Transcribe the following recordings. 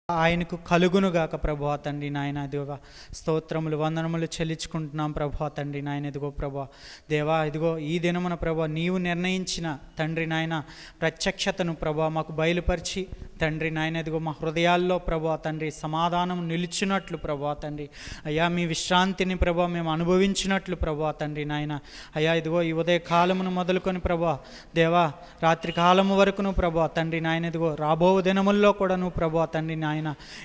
ఆయనకు కలుగునుగాక ప్రభువా తండ్రి నాయన. ఇదిగో స్తోత్రములు వందనములు చెల్లించుకుంటున్నాం ప్రభువా తండ్రి నాయన. ఇదిగో ప్రభువా దేవా, ఇదిగో ఈ దినమున ప్రభువా నీవు నిర్ణయించిన తండ్రి నాయన ప్రత్యక్షతను ప్రభువా మాకు బయలుపరిచి తండ్రి నాయన ఇదిగో మా హృదయాల్లో ప్రభువా తండ్రి సమాధానం నిలిచినట్లు ప్రభువా తండ్రి అయ్యా, మీ విశ్రాంతిని ప్రభువా మేము అనుభవించినట్లు ప్రభువా తండ్రి నాయన. అయ్యా ఇదిగో ఈ ఉదయ కాలమును మొదలుకొని ప్రభువా దేవా రాత్రి కాలము వరకును ప్రభువా తండ్రి నాయన ఇదిగో రాబో దినముల్లో కూడాను ప్రభువా తండ్రి నాయన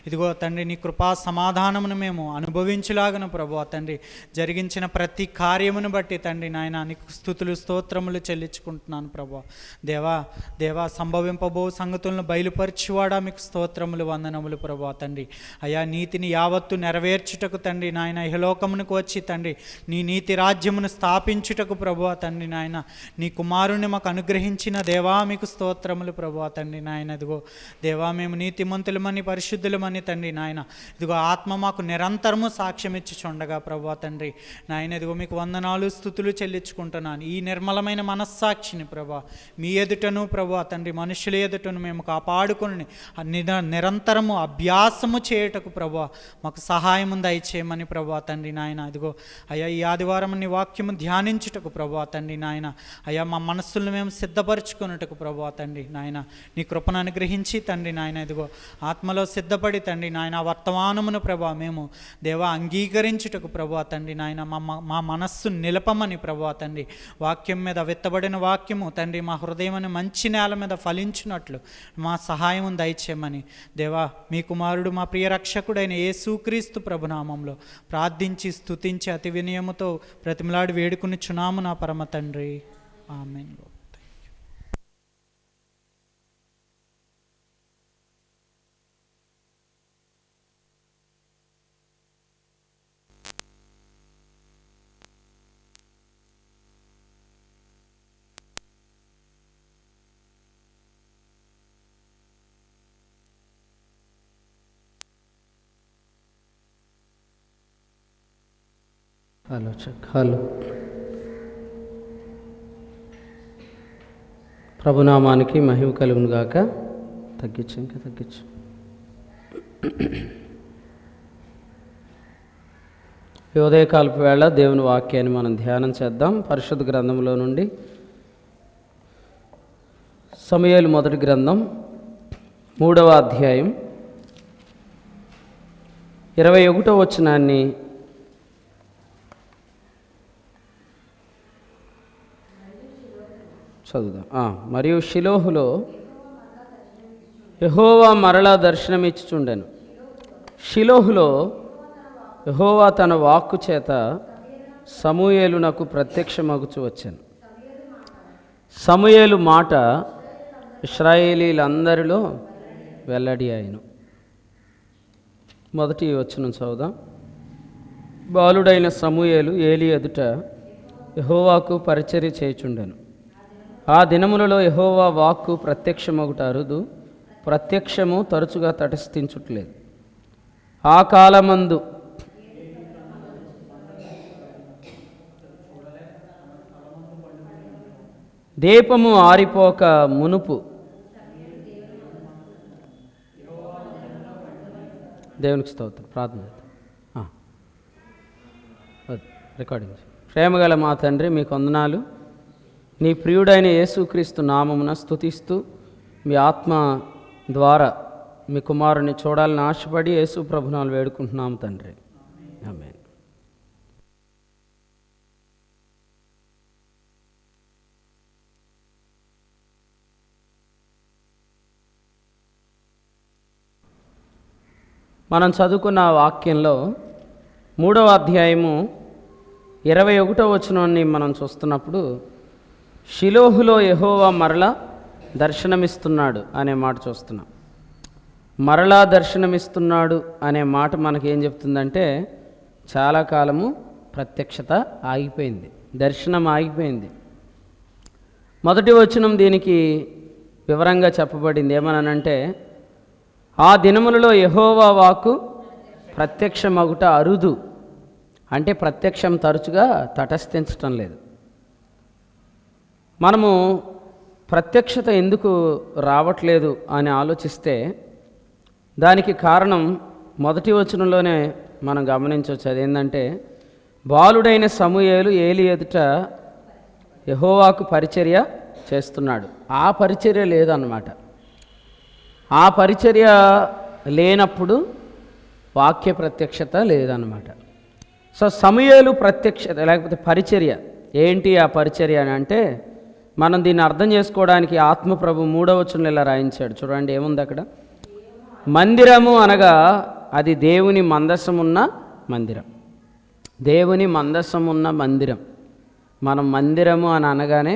ఇదిగో తండ్రి నీ కృపా సమాధానమును మేము అనుభవించులాగను ప్రభువా తండ్రి జరిగించిన ప్రతి కార్యమును బట్టి తండ్రి నాయన నీకు స్తుతులు స్తోత్రములు చెల్లించుకుంటున్నాను ప్రభువా. దేవా దేవా సంభవింపబో సంగతులను బయలుపరిచివాడా మీకు స్తోత్రములు వందనములు ప్రభువా తండ్రి. అయ్యా నీతిని యావత్తు నెరవేర్చుటకు తండ్రి నాయన ఇహలోకమునకు వచ్చి తండ్రి నీ నీతి రాజ్యమును స్థాపించుటకు ప్రభువా తండ్రి నాయన నీ కుమారుని మాకు అనుగ్రహించిన దేవా మీకు స్తోత్రములు ప్రభువా తండ్రి నాయన. ఇదిగో దేవా మేము నీతిమంతులమని పరిశుద్ధులమని తండ్రి నాయన ఇదిగో ఆత్మ మాకు నిరంతరము సాక్ష్యం ఇచ్చి చూడగా ప్రభువా తండ్రి నాయన ఇదిగో మీకు వందనాలు స్తుతులు చెల్లించుకుంటున్నాను. ఈ నిర్మలమైన మనస్సాక్షిని ప్రభువా మీ ఎదుటను ప్రభువా తండ్రి మనుషుల ఎదుటను మేము కాపాడుకొని నిరంతరము అభ్యాసము చేయుటకు ప్రభువా మాకు సహాయము దయచేయమని ప్రభువా తండ్రి నాయన. ఇదిగో అయ్యా ఈ ఆదివారం నీ వాక్యము ధ్యానించుటకు ప్రభువా తండ్రి నాయన అయ్యా మా మనస్సులను మేము సిద్ధపరచుకున్నట్టుకు ప్రభువా తండ్రి నాయన నీ కృపను అనుగ్రహించి తండ్రి నాయన ఇదిగో ఆత్మలో సిద్ధపడి తండ్రి నాయన వర్తమానమును ప్రభా మేము దేవా అంగీకరించుటకు ప్రభువా తండ్రి నాయన మా మనస్సు నిలపమని ప్రభువా తండ్రి వాక్యం మీద విత్తబడిన వాక్యము తండ్రి మా హృదయం అనే మంచి నేల మీద ఫలించినట్లు మా సహాయం దయచేయమని దేవా మీ కుమారుడు మా ప్రియ రక్షకుడైన యేసుక్రీస్తు ప్రభునామంలో ప్రార్థించి స్తుతించి అతి వినయముతో ప్రతిమలాడి వేడుకునిచున్నాము నా పరమ తండ్రి, ఆమేన్. Hello check. హలో. ప్రభునామానికి మహిమ కలుగును గాక. తగ్గించు, ఇంకా తగ్గించు. ఈ ఉదయకాలపు వేళ దేవుని వాక్యాన్ని మనం ధ్యానం చేద్దాం. పరిశుద్ధ గ్రంథంలో నుండి సమూయేలు మొదటి గ్రంథం 3వ అధ్యాయం 21వ వచనాన్ని చదువుదాం. మరియు షిలోహులో యెహోవా మరలా దర్శనమిచ్చుచుండెను. షిలోహులో యెహోవా తన వాక్కు చేత సమూయేలునకు ప్రత్యక్షమగుచు వచ్చాను. సమూయేలు మాట ఇశ్రాయేలీలందరిలో వెల్లడి అయ్యెను. మొదటి వచనం చదువుదాం. బాలుడైన సమూయేలు ఏలీ ఎదుట యెహోవాకు పరిచర్య చేయుచుండెను. ఆ దినములలో యెహోవా వాక్కు ప్రత్యక్షమగుట అరుదు, ప్రత్యక్షము తరచుగా తటస్థించుట్లేదు. ఆ కాలమందు దీపము ఆరిపోక మునుపు దేవునికి స్తోత్రం. ప్రార్థన రికార్డింగ్. ప్రేమగల మా తండ్రి మీకు వందనాలు. నీ ప్రియుడైన యేసుక్రీస్తు నామమున స్తుతిస్తూ మీ ఆత్మ ద్వారా మీ కుమారుని చూడాలని ఆశపడి యేసు ప్రభునాలు వేడుకుంటున్నాము తండ్రి, ఆమేన్. మనం చదువుకున్న వాక్యంలో 3వ అధ్యాయము 21వ వచనాన్ని మనం చూస్తున్నప్పుడు షిలోహులో యెహోవా మరలా దర్శనమిస్తున్నాడు అనే మాట చూస్తున్నాం. మరలా దర్శనమిస్తున్నాడు అనే మాట మనకేం చెప్తుందంటే చాలా కాలము ప్రత్యక్షత ఆగిపోయింది, దర్శనం ఆగిపోయింది. మొదటి వచనం దీనికి వివరంగా చెప్పబడింది. ఏమనంటే ఆ దినములలో యెహోవా వాక్కు ప్రత్యక్షమగుట అరుదు, అంటే ప్రత్యక్షం తరచుగా తటస్థించటం లేదు. మనము ప్రత్యక్షత ఎందుకు రావట్లేదు అని ఆలోచిస్తే దానికి కారణం మొదటి వచనంలోనే మనం గమనించవచ్చు. అదేంటంటే, బాలుడైన సమూయేలు ఏలి ఎదుట యెహోవాకు పరిచర్య చేస్తున్నాడు. ఆ పరిచర్య లేదన్నమాట. ఆ పరిచర్య లేనప్పుడు వాక్య ప్రత్యక్షత లేదన్నమాట. సో సమూయేలు ప్రత్యక్షత లేకపోతే పరిచర్య ఏంటి? ఆ పరిచర్య అని అంటే, మనం దీన్ని అర్థం చేసుకోవడానికి ఆత్మప్రభు 3వ వచనంలో ఇలా రాయించాడు. చూడండి ఏముంది అక్కడ. మందిరము అనగా అది దేవుని మందసమున్న మందిరం. దేవుని మందసమున్న మందిరం. మనం మందిరము అని అనగానే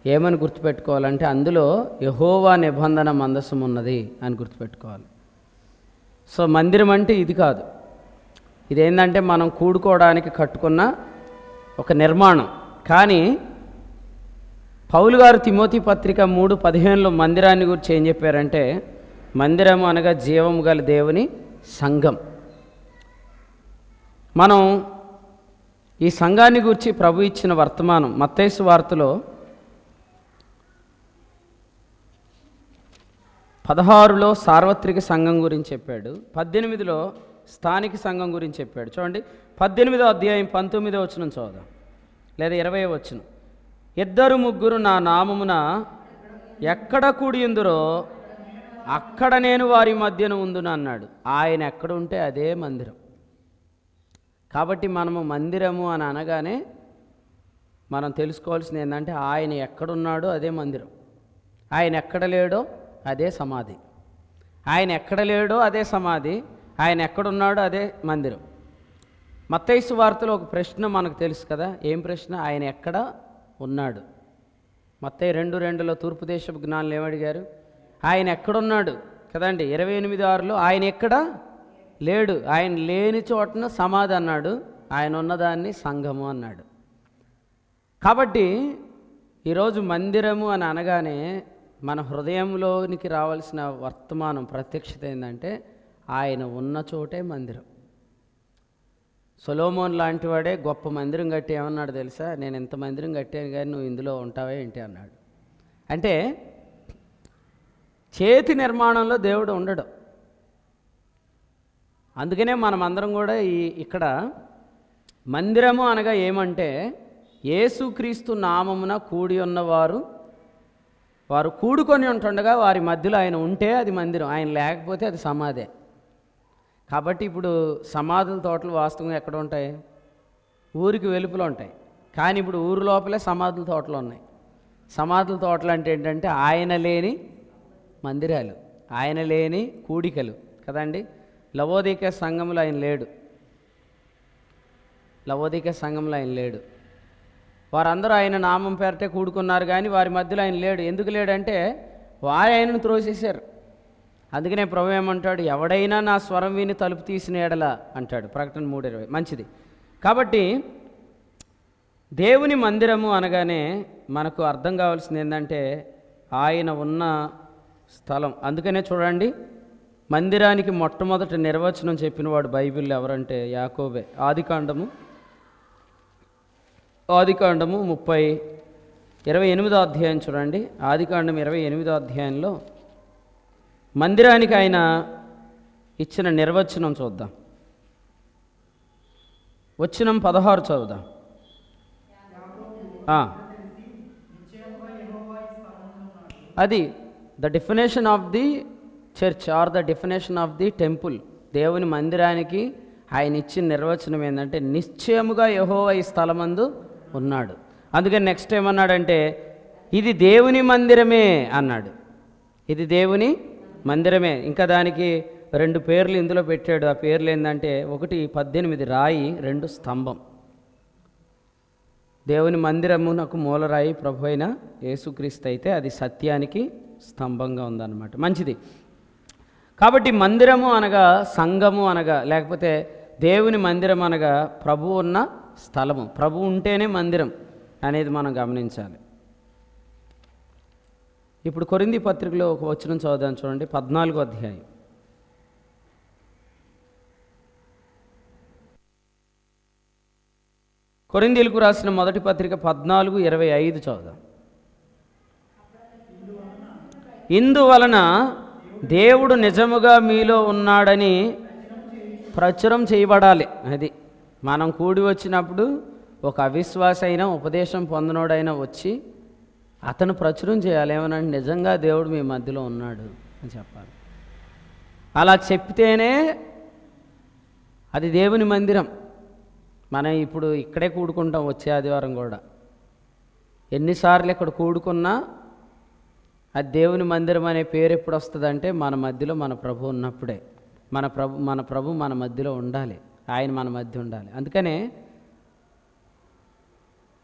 ఏమని గుర్తుపెట్టుకోవాలంటే, అందులో యెహోవా నిబంధన మందసం ఉన్నది అని గుర్తుపెట్టుకోవాలి. సో మందిరం అంటే ఇది కాదు. ఇదేంటంటే మనం కూడుకోవడానికి కట్టుకున్న ఒక నిర్మాణం. కానీ పౌలు గారు తిమోతి పత్రిక 3:15లో మందిరాన్ని గురించి ఏం చెప్పారంటే, మందిరము అనగా జీవము గల దేవుని సంఘం. మనం ఈ సంఘాన్ని గురించి ప్రభు ఇచ్చిన వర్తమానం మత్తయి సువార్తలో 16లో సార్వత్రిక సంఘం గురించి చెప్పాడు, 18లో స్థానిక సంఘం గురించి చెప్పాడు. చూడండి 18వ అధ్యాయం 19వ వచనం చదువుదాం, లేదా 20వ వచనం. 2-3 నా నామమున ఎక్కడ కూడియుందురో అక్కడ నేను వారి మధ్యన ఉందును అన్నాడు. ఆయన ఎక్కడ ఉంటే అదే మందిరం. కాబట్టి మనము మందిరము అని అనగానే మనం తెలుసుకోవాల్సింది ఏంటంటే, ఆయన ఎక్కడున్నాడో అదే మందిరం, ఆయన ఎక్కడ లేడో అదే సమాధి. ఆయన ఎక్కడ లేడో అదే సమాధి, ఆయన ఎక్కడున్నాడో అదే మందిరం. మత్తయి సువార్తలో ఒక ప్రశ్న మనకు తెలుసు కదా. ఏం ప్రశ్న? ఆయన ఎక్కడ ఉన్నాడు. మత్తయి 2:2లో తూర్పు దేశపు జ్ఞానులు ఏమడిగారు? ఆయన ఎక్కడున్నాడు కదండి. 28:6లో ఆయన ఎక్కడ లేడు, ఆయన లేని చోటన సమాధి అన్నాడు, ఆయన ఉన్నదాన్ని సంఘము అన్నాడు. కాబట్టి ఈరోజు మందిరము అని అనగానే మన హృదయంలోనికి రావాల్సిన వర్తమానం ప్రత్యక్షత ఏంటంటే, ఆయన ఉన్న చోటే మందిరం. సొలొమోన్ లాంటి వాడే గొప్ప మందిరం కట్టి ఏమన్నాడు తెలుసా? నేను ఎంత మందిరం కట్టాను కానీ నువ్వు ఇందులో ఉంటావే ఏంటి అన్నాడు. అంటే చేతి నిర్మాణంలో దేవుడు ఉండడు. అందుకనే మనమందరం కూడా ఇక్కడ మందిరము అనగా ఏమంటే, యేసుక్రీస్తు నామమున కూడి ఉన్నవారు వారు కూడుకొని ఉంటుండగా వారి మధ్యలో ఆయన ఉంటే అది మందిరం, ఆయన లేకపోతే అది సమాధే. కాబట్టి ఇప్పుడు సమాధుల తోటలు వాస్తవంగా ఎక్కడ ఉంటాయి? ఊరికి వెలుపులో ఉంటాయి. కానీ ఇప్పుడు ఊరు లోపలే సమాధుల తోటలు ఉన్నాయి. సమాధుల తోటలు అంటే ఏంటంటే ఆయన లేని మందిరాలు, ఆయన లేని కూడికలు కదండి. లవోదిక సంఘంలో ఆయన లేడు. లవోదిక సంఘంలో ఆయన లేడు. వారందరూ ఆయన నామం పేరటే కూడుకున్నారు కానీ వారి మధ్యలో ఆయన లేడు. ఎందుకు లేడంటే వారు ఆయనను త్రోసేశారు. అందుకనే ప్రభు ఏమంటాడు? ఎవడైనా నా స్వరం విని తలుపు తీసిన ఎడల అంటాడు, ప్రకటన 3:20. మంచిది. కాబట్టి దేవుని మందిరము అనగానే మనకు అర్థం కావాల్సింది ఏంటంటే, ఆయన ఉన్న స్థలం. అందుకనే చూడండి, మందిరానికి మొట్టమొదటి నిర్వచనం చెప్పినవాడు బైబిల్లో ఎవరంటే యాకోబే. ఆదికాండము 28వ అధ్యాయం చూడండి. ఆదికాండం 28వ అధ్యాయంలో మందిరానికి ఆయన ఇచ్చిన నిర్వచనం చూద్దాం. వచనం 16 చదువుదాం. అది the definition of the church or the definition of the temple. దేవుని మందిరానికి ఆయన ఇచ్చిన నిర్వచనం ఏంటంటే, నిశ్చయముగా యెహోవా ఈ స్థలమందు ఉన్నాడు. అందుకని నెక్స్ట్ ఏమన్నాడంటే, ఇది దేవుని మందిరమే అన్నాడు. ఇది దేవుని మందిరమే. ఇంకా దానికి 2 పేర్లు ఇందులో పెట్టాడు. ఆ పేర్లు ఏంటంటే, 1 18 రాయి, 2 స్తంభం. దేవుని మందిరమునకు మూలరాయి ప్రభు అయిన యేసుక్రీస్తు అయితే అది సత్యానికి స్తంభంగా ఉందన్నమాట. మంచిది. కాబట్టి మందిరము అనగా, సంఘము అనగా, లేకపోతే దేవుని మందిరం అనగా ప్రభు ఉన్న స్థలము. ప్రభు ఉంటేనే మందిరం అనేది మనం గమనించాలి. ఇప్పుడు కొరింథీ పత్రికలో ఒక వచనం చదువుదాం చూడండి, 14వ అధ్యాయం. కొరింథీయులకు రాసిన మొదటి పత్రిక 14:25 చదువుదాం. ఇందువలన దేవుడు నిజముగా మీలో ఉన్నాడని ప్రచురం చేయబడాలి. అది మనం కూడి వచ్చినప్పుడు ఒక అవిశ్వాస అయినా ఉపదేశం పొందనోడైనా వచ్చి అతను ప్రచురం చేయాలి. ఏమనంటే నిజంగా దేవుడు మీ మధ్యలో ఉన్నాడు అని చెప్పాలి. అలా చెప్తేనే అది దేవుని మందిరం. మనం ఇప్పుడు ఇక్కడే కూడుకుంటాం, వచ్చే ఆదివారం కూడా. ఎన్నిసార్లు ఇక్కడ కూడుకున్నా అది దేవుని మందిరం అనే పేరు ఎప్పుడు వస్తుందంటే మన మధ్యలో మన ప్రభు ఉన్నప్పుడే. మన ప్రభు మన మధ్యలో ఉండాలి, ఆయన మన మధ్య ఉండాలి. అందుకనే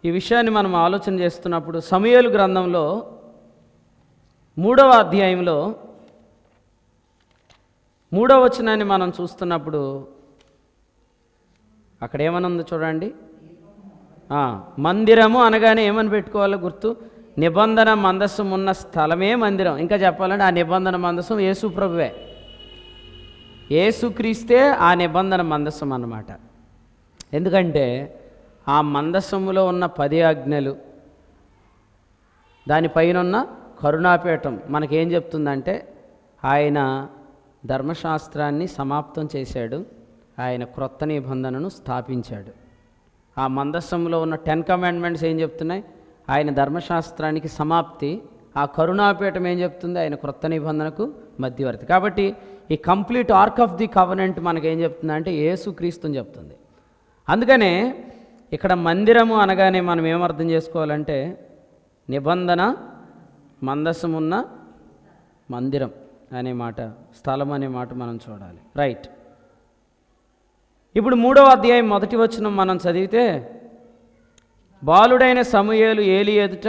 ఈ విషయాన్ని మనం ఆలోచన చేస్తున్నప్పుడు సమూయేలు గ్రంథంలో 3వ అధ్యాయంలో 3వ వచనాన్ని మనం చూస్తున్నప్పుడు అక్కడ ఏమనుందో చూడండి. మందిరము అనగానే ఏమని పెట్టుకోవాలో గుర్తు, నిబంధన మందసం ఉన్న స్థలమే మందిరం. ఇంకా చెప్పాలంటే ఆ నిబంధన మందసం యేసు ప్రభువే, యేసుక్రీస్తే ఆ నిబంధన మందసం అన్నమాట. ఎందుకంటే ఆ మందసములో ఉన్న 10 ఆజ్ఞలు, దానిపైన ఉన్న కరుణాపీఠం మనకేం చెప్తుందంటే ఆయన ధర్మశాస్త్రాన్ని సమాప్తం చేశాడు, ఆయన క్రొత్త నిబంధనను స్థాపించాడు. ఆ మందసంలో ఉన్న 10 కమాండ్మెంట్స్ ఏం చెప్తున్నాయి? ఆయన ధర్మశాస్త్రానికి సమాప్తి. ఆ కరుణాపీఠం ఏం చెప్తుంది? ఆయన క్రొత్త నిబంధనకు మధ్యవర్తి. కాబట్టి ఈ complete arc of the covenant మనకేం చెప్తుందంటే యేసుక్రీస్తుని చెప్తుంది. అందుకనే ఇక్కడ మందిరము అనగానే మనం ఏమర్థం చేసుకోవాలంటే నిబంధన మందసం ఉన్న మందిరం అనే మాట, స్థలం అనే మాట మనం చూడాలి. రైట్. ఇప్పుడు 3వ అధ్యాయం 1వ వచనం మనం చదివితే, బాలుడైన సమూయేలు ఏలీ ఎదుట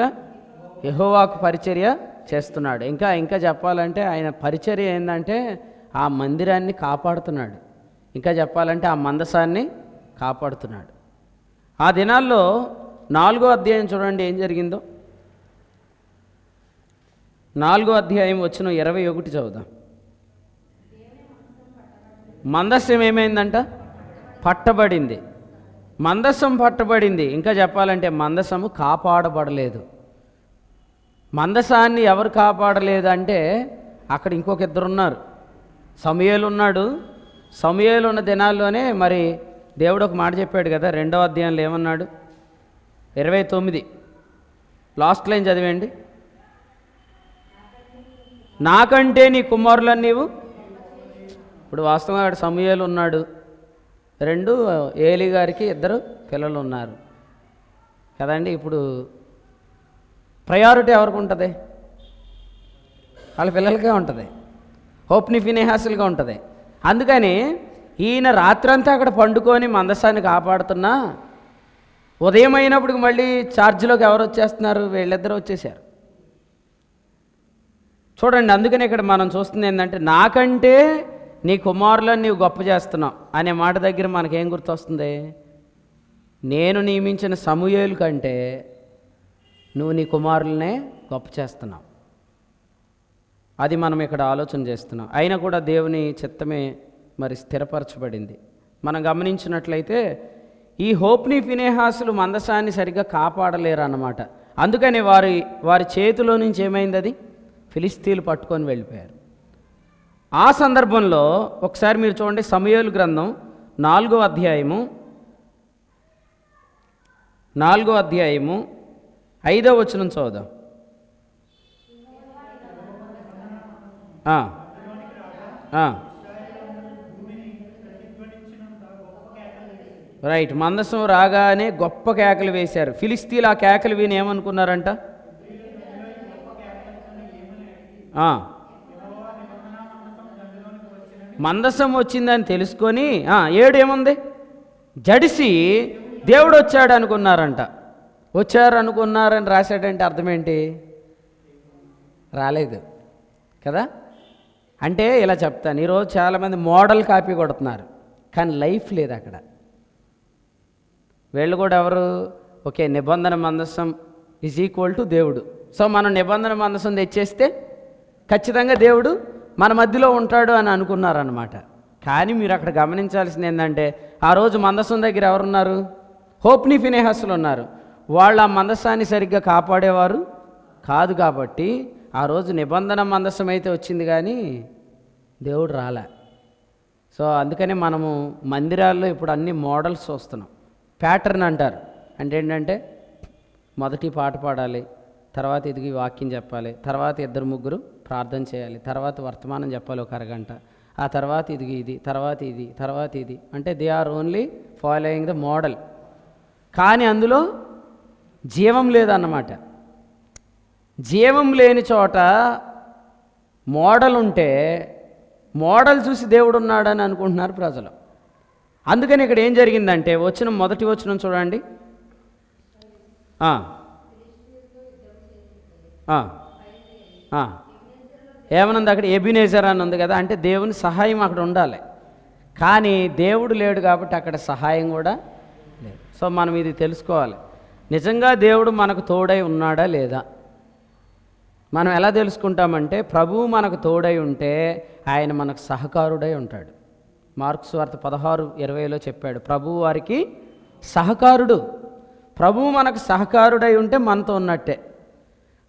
యెహోవాకు పరిచర్య చేస్తున్నాడు. ఇంకా చెప్పాలంటే ఆయన పరిచర్య ఏంటంటే ఆ మందిరాన్ని కాపాడుతున్నాడు. ఇంకా చెప్పాలంటే ఆ మందసాన్ని కాపాడుతున్నాడు. ఆ దినాల్లో 4వ అధ్యాయం చూడండి ఏం జరిగిందో. 4వ అధ్యాయం వచ్చిన 21 చదువుదాం. మందస్సం ఏమైందంట? పట్టబడింది. మందస్సం పట్టబడింది. ఇంకా చెప్పాలంటే మందసము కాపాడబడలేదు. మందసాన్ని ఎవరు కాపాడలేదు అంటే అక్కడ ఇంకొక 2 ఉన్నారు. సమూయేలు ఉన్నాడు. సమూయేలు ఉన్న దినాల్లోనే మరి దేవుడు ఒక మాట చెప్పాడు కదా, 2వ అధ్యాయంలో ఏమన్నాడు? 29 లాస్ట్ లైన్ చదివేయండి. నాకంటే నీ కుమారులని నీవు. ఇప్పుడు వాస్తవంగా అక్కడ సమూయేలు ఉన్నాడు, 2 ఏలీ గారికి 2 పిల్లలు ఉన్నారు కదండి. ఇప్పుడు ప్రయారిటీ ఎవరికి ఉంటుంది? వాళ్ళ పిల్లలకే ఉంటుంది, హోప్ని ఫినెహాసులుగా ఉంటుంది. అందుకని ఈయన రాత్రంతా అక్కడ పండుకొని మందసాన్ని కాపాడుతున్నా ఉదయం అయినప్పటికి మళ్ళీ ఛార్జ్లోకి ఎవరు వచ్చేస్తున్నారు? వీళ్ళిద్దరూ వచ్చేసారు చూడండి. అందుకని ఇక్కడ మనం చూస్తుంది ఏంటంటే నాకంటే నీ కుమారులను నీవు గొప్ప చేస్తున్నావు అనే మాట దగ్గర మనకేం గుర్తొస్తుంది? నేను నియమించిన సమూయేలు కంటే నువ్వు నీ కుమారులనే గొప్ప చేస్తున్నావు. అది మనం ఇక్కడ ఆలోచన చేస్తున్నాం. అయినా కూడా దేవుని చిత్తమే మరి స్థిరపరచబడింది. మనం గమనించినట్లయితే ఈ హోప్ని ఫినెహాసులు మందసాన్ని సరిగ్గా కాపాడలేరు అన్నమాట. అందుకని వారి చేతిలో నుంచి ఏమైంది? అది ఫిలిస్తీన్లు పట్టుకొని వెళ్ళిపోయారు. ఆ సందర్భంలో ఒకసారి మీరు చూడండి, సమూయేలు గ్రంథం 4వ అధ్యాయము 5వ వచనం చదువుదాం. రైట్. మందసం రాగానే గొప్ప కేకలు వేశారు. ఫిలిస్తీన్లు ఆ కేకలు విని ఏమనుకున్నారంట? మందసం వచ్చిందని తెలుసుకొని 7 ఏముంది? జడిసి దేవుడు వచ్చాడు అనుకున్నారంట. వచ్చారు అనుకున్నారని రాశాడంటే అర్థం ఏంటి? రాలేదు కదా. అంటే ఇలా చెప్తాను, ఈరోజు చాలామంది మోడల్ కాపీ కొడుతున్నారు, కానీ లైఫ్ లేదు అక్కడ. వీళ్ళు కూడా ఎవరు? ఓకే, నిబంధన మందసం ఈజ్ ఈక్వల్ టు దేవుడు. సో మనం నిబంధన మందసం తెచ్చేస్తే ఖచ్చితంగా దేవుడు మన మధ్యలో ఉంటాడు అని అనుకున్నారన్నమాట. కానీ మీరు అక్కడ గమనించాల్సింది ఏంటంటే ఆ రోజు మందసం దగ్గర ఎవరున్నారు? హోప్ని ఫినెహాసులు ఉన్నారు. వాళ్ళు ఆ మందసాన్ని సరిగ్గా కాపాడేవారు కాదు. కాబట్టి ఆ రోజు నిబంధన మందసం అయితే వచ్చింది, కానీ దేవుడు రాలే. సో అందుకనే మనము మందిరాల్లో ఇప్పుడు అన్ని మోడల్స్ చూస్తున్నాం. ప్యాటర్న్ అంటారు. అంటే ఏంటంటే మొదటి పాట పాడాలి, తర్వాత ఇదిగి వాక్యం చెప్పాలి, తర్వాత 2-3 ప్రార్థన చేయాలి, తర్వాత వర్తమానం చెప్పాలి ఒక అరగంట, ఆ తర్వాత ఇది, తర్వాత ఇది. అంటే they are only following the model. కానీ అందులో జీవం లేదన్నమాట. జీవం లేని చోట మోడల్ ఉంటే మోడల్ చూసి దేవుడు ఉన్నాడని అనుకుంటున్నారు ప్రజలు. అందుకని ఇక్కడ ఏం జరిగిందంటే మొదటి వచనం చూడండి. ఏమనుంది అక్కడ? ఎబినేజర్ అని ఉంది కదా. అంటే దేవుని సహాయం అక్కడ ఉండాలి. కానీ దేవుడు లేడు కాబట్టి అక్కడ సహాయం కూడా లేదు. సో మనం ఇది తెలుసుకోవాలి. నిజంగా దేవుడు మనకు తోడై ఉన్నాడా లేదా? మనం ఎలా తెలుసుకుంటామంటే ప్రభువు మనకు తోడై ఉంటే ఆయన మనకు సహకారుడై ఉంటాడు. మార్కు సువార్త 16:20 చెప్పాడు, ప్రభువు వారికి సహకారుడు. ప్రభువు మనకు సహకారుడై ఉంటే మనతో ఉన్నట్టే.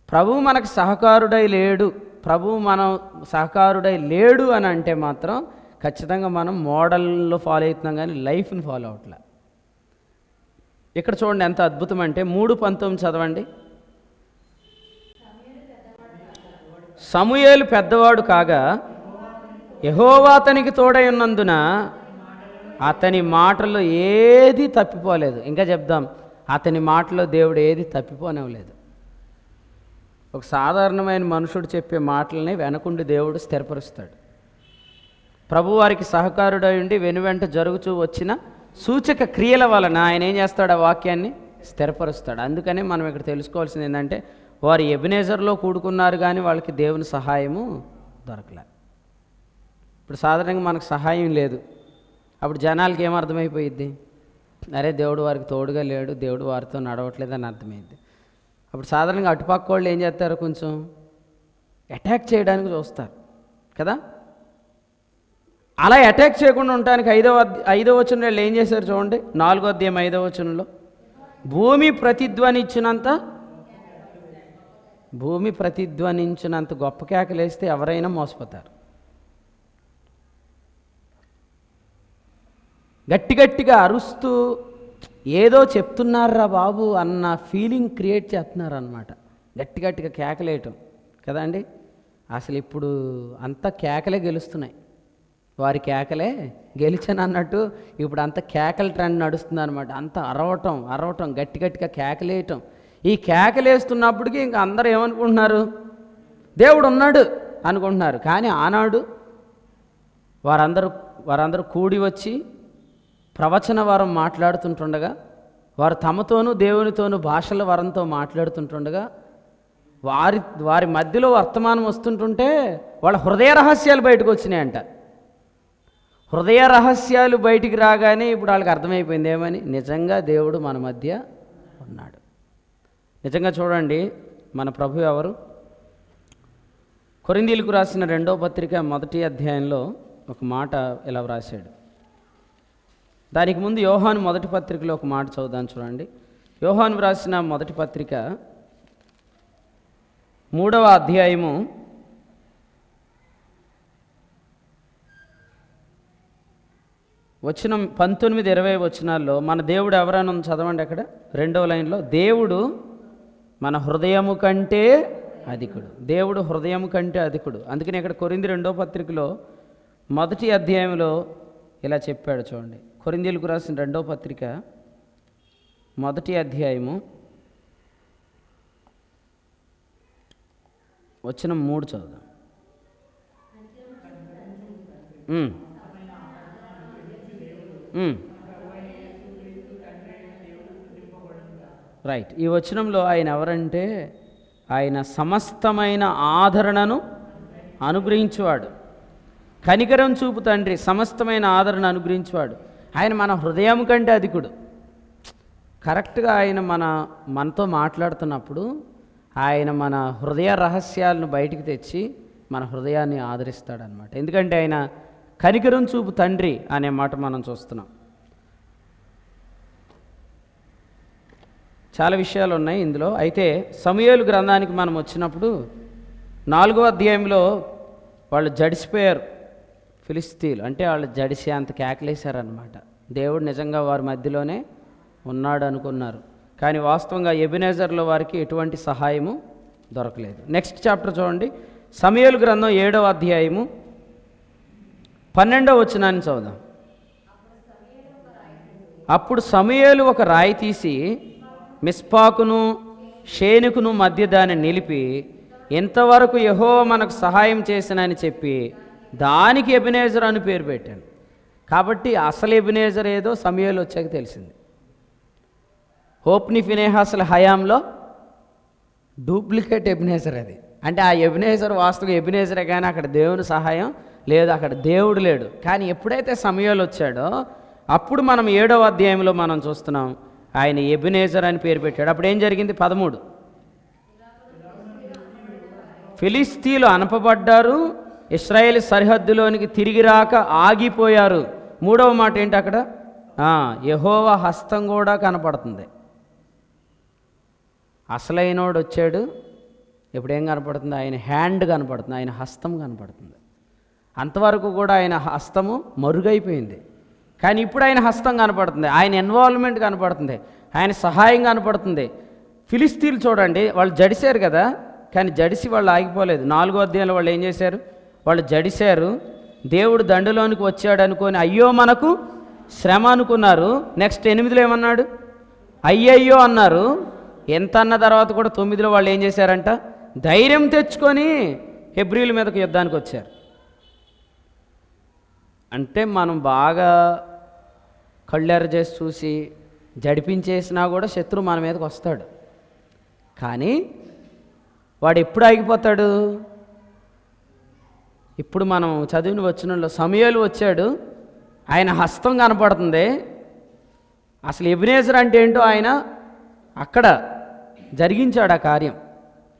ప్రభువు మనకు సహకారుడై లేడు, ప్రభువు మనం సహకారుడై లేడు అని అంటే మాత్రం ఖచ్చితంగా మనం మోడల్లో ఫాలో అవుతున్నాం కానీ లైఫ్ని ఫాలో అవట్లే. ఇక్కడ చూడండి ఎంత అద్భుతం అంటే 3:19 చదవండి. సమూయేలు పెద్దవాడు కాగా యెహోవా అతనికి తోడై ఉన్నందున అతని మాటలో ఏది తప్పిపోలేదు. ఇంకా చెప్దాం, అతని మాటలో దేవుడు ఏది తప్పిపోనివ్వలేదు. ఒక సాధారణమైన మనుషుడు చెప్పే మాటలని వెనకుండి దేవుడు స్థిరపరుస్తాడు. ప్రభువారికి సహకారుడై ఉండి వెనువెంట జరుగుతూ వచ్చిన సూచక క్రియల వలన ఆయన ఏం చేస్తాడు? ఆ వాక్యాన్ని స్థిరపరుస్తాడు. అందుకనే మనం ఇక్కడ తెలుసుకోవాల్సింది ఏంటంటే వారు ఎబినేజర్లో కూడుకున్నారు కానీ వాళ్ళకి దేవుని సహాయము దొరకలే. ఇప్పుడు సాధారణంగా మనకు సహాయం లేదు. అప్పుడు జనాలకి ఏమర్థమైపోయిద్ది? అరే దేవుడు వారికి తోడుగా లేడు, దేవుడు వారితో నడవట్లేదని అర్థమైంది. అప్పుడు సాధారణంగా అటుపక్క వాళ్ళు ఏం చేస్తారు? కొంచెం అటాక్ చేయడానికి చూస్తారు కదా. అలా అటాక్ చేయకుండా ఉండటానికి 5వ వచనంలో వీళ్ళు ఏం చేశారు చూడండి. 4వ అధ్యాయం 5వ వచనంలో భూమి ప్రతిధ్వనించినంత గొప్ప కేకలేస్తే ఎవరైనా మోసపోతారు. గట్టిగా అరుస్తూ ఏదో చెప్తున్నారా బాబు అన్న ఫీలింగ్ క్రియేట్ చేస్తున్నారు అన్నమాట. గట్టిగా కేకలేయటం కదా అండి. అసలు ఇప్పుడు అంతా కేకలే గెలుస్తున్నాయి. వారి కేకలే గెలిచాను అన్నట్టు ఇప్పుడు అంత కేకల ట్రెండ్ నడుస్తుంది అనమాట. అంత అరవటం గట్టిగా కేకలేయటం. ఈ కేకలేస్తున్నప్పటికీ ఇంకా అందరూ ఏమనుకుంటున్నారు? దేవుడు ఉన్నాడు అనుకుంటున్నారు. కానీ ఆనాడు వారందరూ కూడి వచ్చి ప్రవచన వరం మాట్లాడుతుంటుండగా, వారు తమతోనూ దేవునితోనూ భాషల వరంతో మాట్లాడుతుంటుండగా వారి మధ్యలో వర్తమానం వస్తుంటుంటే వాళ్ళ హృదయ రహస్యాలు బయటకు వచ్చినాయంట. హృదయ రహస్యాలు బయటికి రాగానే ఇప్పుడు వాళ్ళకి అర్థమైపోయింది ఏమని? నిజంగా దేవుడు మన మధ్య ఉన్నాడు. నిజంగా చూడండి, మన ప్రభు ఎవరు? కొరింథీయులకు రాసిన 2వ పత్రిక 1వ అధ్యాయంలో ఒక మాట ఇలా వ్రాశాడు. దానికి ముందు యోహాను 1వ పత్రికలో ఒక మాట చదువుదాం చూడండి. యోహాను వ్రాసిన 1వ పత్రిక 3వ అధ్యాయము 19-20 వచనాల్లో మన దేవుడు ఎవరైనా చదవండి. అక్కడ 2వ లైన్లో దేవుడు మన హృదయము కంటే అధికుడు. దేవుడు హృదయము కంటే అధికుడు. అందుకని ఇక్కడ కొరింథీ 2వ పత్రికలో 1వ అధ్యాయంలో ఇలా చెప్పాడు చూడండి. కొరింథీయులకు రాసిన 2వ పత్రిక 1వ అధ్యాయము 3 చదువుదాం. రైట్. ఈ వచనంలో ఆయన ఎవరంటే ఆయన సమస్తమైన ఆదరణను అనుగ్రహించేవాడు, కనికరం చూపు తండ్రి, సమస్తమైన ఆదరణ అనుగ్రహించేవాడు. ఆయన మన హృదయం కంటే అధికుడు. కరెక్ట్గా ఆయన మనతో మాట్లాడుతున్నప్పుడు ఆయన మన హృదయ రహస్యాలను బయటికి తెచ్చి మన హృదయాన్ని ఆదరిస్తాడనమాట. ఎందుకంటే ఆయన కనికరం చూపు తండ్రి అనే మాట మనం చూస్తున్నాం. చాలా విషయాలు ఉన్నాయి ఇందులో. అయితే సమూయేలు గ్రంథానికి మనం వచ్చినప్పుడు 4వ అధ్యాయంలో వాళ్ళు జడిసిపోయారు. ఫిలిస్తీన్లు అంటే వాళ్ళు జడిసి అంత కేకలేశారనమాట. దేవుడు నిజంగా వారి మధ్యలోనే ఉన్నాడు అనుకున్నారు. కానీ వాస్తవంగా ఎబెనెజర్లో వారికి ఎటువంటి సహాయము దొరకలేదు. నెక్స్ట్ చాప్టర్ చూడండి, సమూయేలు గ్రంథం 7వ అధ్యాయము 12వ వచనాన్ని చదువుదాం. అప్పుడు సమూయేలు ఒక రాయి తీసి మిస్పాకును షేనుకును మధ్య దాన్ని నిలిపి, ఇంతవరకు యెహోవా మనకు సహాయం చేసినని చెప్పి దానికి ఎబెనెజర్ అని పేరు పెట్టాను. కాబట్టి అసలు ఎబెనెజర్ ఏదో సమూయేలు వచ్చాక తెలిసింది. హోప్ని ఫినెహాసుల హయాంలో డూప్లికేట్ ఎబెనెజర్ అది. అంటే ఆ ఎబెనెజర్ వాస్తవం ఎబెనెజరే, కానీ అక్కడ దేవుని సహాయం లేదు, అక్కడ దేవుడు లేడు. కానీ ఎప్పుడైతే సమూయేలు వచ్చాడో అప్పుడు మనం 7వ అధ్యాయంలో మనం చూస్తున్నాం ఆయన ఎబెనెజర్ అని పేరు పెట్టాడు. అప్పుడు ఏం జరిగింది? 13, ఫిలిస్తీన్లు అనపబడ్డారు, ఇశ్రాయేలు సరిహద్దులోనికి తిరిగి రాక ఆగిపోయారు. 3వ మాట ఏంటి అక్కడ? యెహోవా హస్తం కూడా కనపడుతుంది. అసలైనోడు వచ్చాడు, ఇప్పుడేం కనపడుతుంది? ఆయన హ్యాండ్ కనపడుతుంది, ఆయన హస్తం కనపడుతుంది. అంతవరకు కూడా ఆయన హస్తము మరుగైపోయింది, కానీ ఇప్పుడు ఆయన హస్తం కనపడుతుంది, ఆయన ఇన్వాల్వ్మెంట్ కనపడుతుంది, ఆయన సహాయం కనపడుతుంది. ఫిలిస్తీన్లు చూడండి, వాళ్ళు జడిశారు కదా, కానీ జడిసి వాళ్ళు ఆగిపోలేదు. 4వ అధ్యాయంలో వాళ్ళు ఏం చేశారు? వాళ్ళు జడిశారు, దేవుడు దండులోనికి వచ్చాడు అనుకొని అయ్యో మనకు శ్రమ అనుకున్నారు. నెక్స్ట్ 8లో ఏమన్నాడు? అయ్యయ్యో అన్నారు. ఎంత అన్న తర్వాత కూడా 9లో వాళ్ళు ఏం చేశారంట? ధైర్యం తెచ్చుకొని హెబ్రీల మీదకు యుద్ధానికి వచ్చారు. అంటే మనం బాగా కళ్ళెర చేసి చూసి జడిపించేసినా కూడా శత్రువు మన మీదకి వస్తాడు. కానీ వాడు ఎప్పుడు ఆగిపోతాడు? ఇప్పుడు మనం చదివిన వచనంలో సమూయేలు వచ్చాడు, ఆయన హస్తం కనపడుతుంది. అసలు ఎబెనెజర్ అంటే ఏంటో ఆయన అక్కడ జరిగించాడు ఆ కార్యం.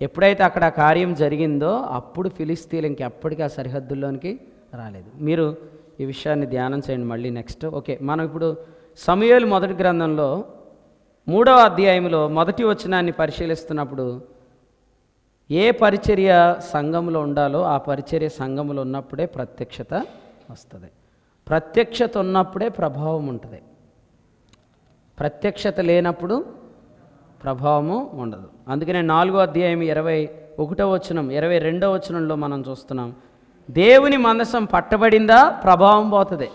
ఎప్పుడైతే అక్కడ ఆ కార్యం జరిగిందో అప్పుడు ఫిలిస్తీన్లు ఇంకెప్పటికీ ఆ సరిహద్దుల్లోనికి రాలేదు. మీరు ఈ విషయాన్ని ధ్యానం చేయండి మళ్ళీ నెక్స్ట్. ఓకే, మనం ఇప్పుడు సమూయేలు మొదటి గ్రంథంలో 3వ అధ్యాయంలో మొదటి వచనాన్ని పరిశీలిస్తున్నప్పుడు ఏ పరిచర్య సంఘంలో ఉండాలో ఆ పరిచర్య సంఘంలో ఉన్నప్పుడే ప్రత్యక్షత వస్తుంది. ప్రత్యక్షత ఉన్నప్పుడే ప్రభావం ఉంటుంది. ప్రత్యక్షత లేనప్పుడు ప్రభావము ఉండదు. అందుకనే 4వ అధ్యాయం 21వ వచనం 22వ వచనంలో మనం చూస్తున్నాం, దేవుని మందసం పట్టబడిందా ప్రభావం పోతుంది.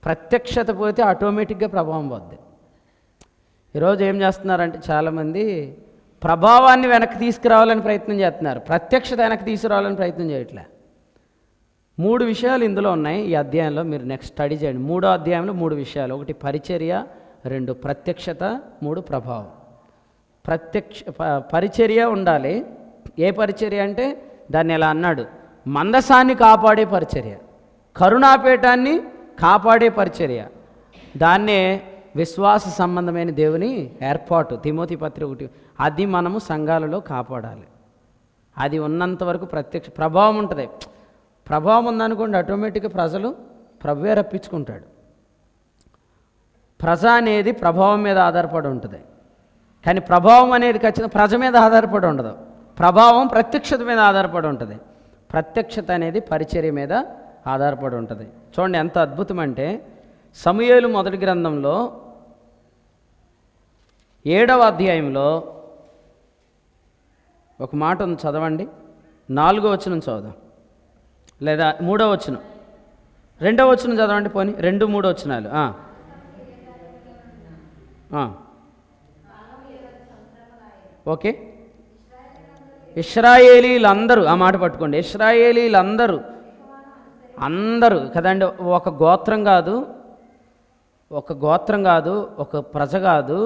ప్రత్యక్షత పోతే ఆటోమేటిక్గా ప్రభావం పోతుంది. ఈరోజు ఏం చేస్తున్నారంటే చాలామంది ప్రభావాన్ని వెనక్కి తీసుకురావాలని ప్రయత్నం చేస్తున్నారు, ప్రత్యక్షత వెనక్కి తీసుకురావాలని ప్రయత్నం చేయట్లే. 3 విషయాలు ఇందులో ఉన్నాయి ఈ అధ్యాయంలో, మీరు నెక్స్ట్ స్టడీ చేయండి. 3వ అధ్యాయంలో 3 విషయాలు: 1 పరిచర్య, 2 ప్రత్యక్షత, 3 ప్రభావం. పరిచర్య ఉండాలి. ఏ పరిచర్య అంటే దాన్ని ఎలా అన్నాడు? మందసాన్ని కాపాడే పరిచర్య, కరుణాపేటాన్ని కాపాడే పరిచర్య. దాన్నే విశ్వాస సంబంధమైన దేవుని ఏర్పాటు, తిమోతి పత్రిక 1, అది మనము సంఘాలలో కాపాడాలి. అది ఉన్నంత వరకు ప్రత్యక్ష ప్రభావం ఉంటుంది. ప్రభావం ఉందనుకోండి, ఆటోమేటిక్గా ప్రజలు ప్రభువే రప్పించుకుంటాడు. ప్రజ అనేది ప్రభావం మీద ఆధారపడి ఉంటుంది, కానీ ప్రభావం అనేది ఖచ్చితంగా ప్రజ మీద ఆధారపడి ఉండదు. ప్రభావం ప్రత్యక్షత మీద ఆధారపడి ఉంటుంది, ప్రత్యక్షత అనేది పరిచర్య మీద ఆధారపడి ఉంటుంది. చూడండి ఎంత అద్భుతం అంటే, సమూయేలు మొదటి గ్రంథంలో 7వ అధ్యాయంలో ఒక మాట ఉంది, చదవండి. 4వ వచనం చదువుదాం, లేదా 3వ వచనం, 2వ వచనం చదవండి. పోనీ 2, 3 వచనాలు. ఓకే, ఇశ్రాయేలీలందరూ, ఆ మాట పట్టుకోండి. ఇశ్రాయేలీలందరూ అందరూ కదండి, ఒక గోత్రం కాదు, ఒక ప్రజ కాదు,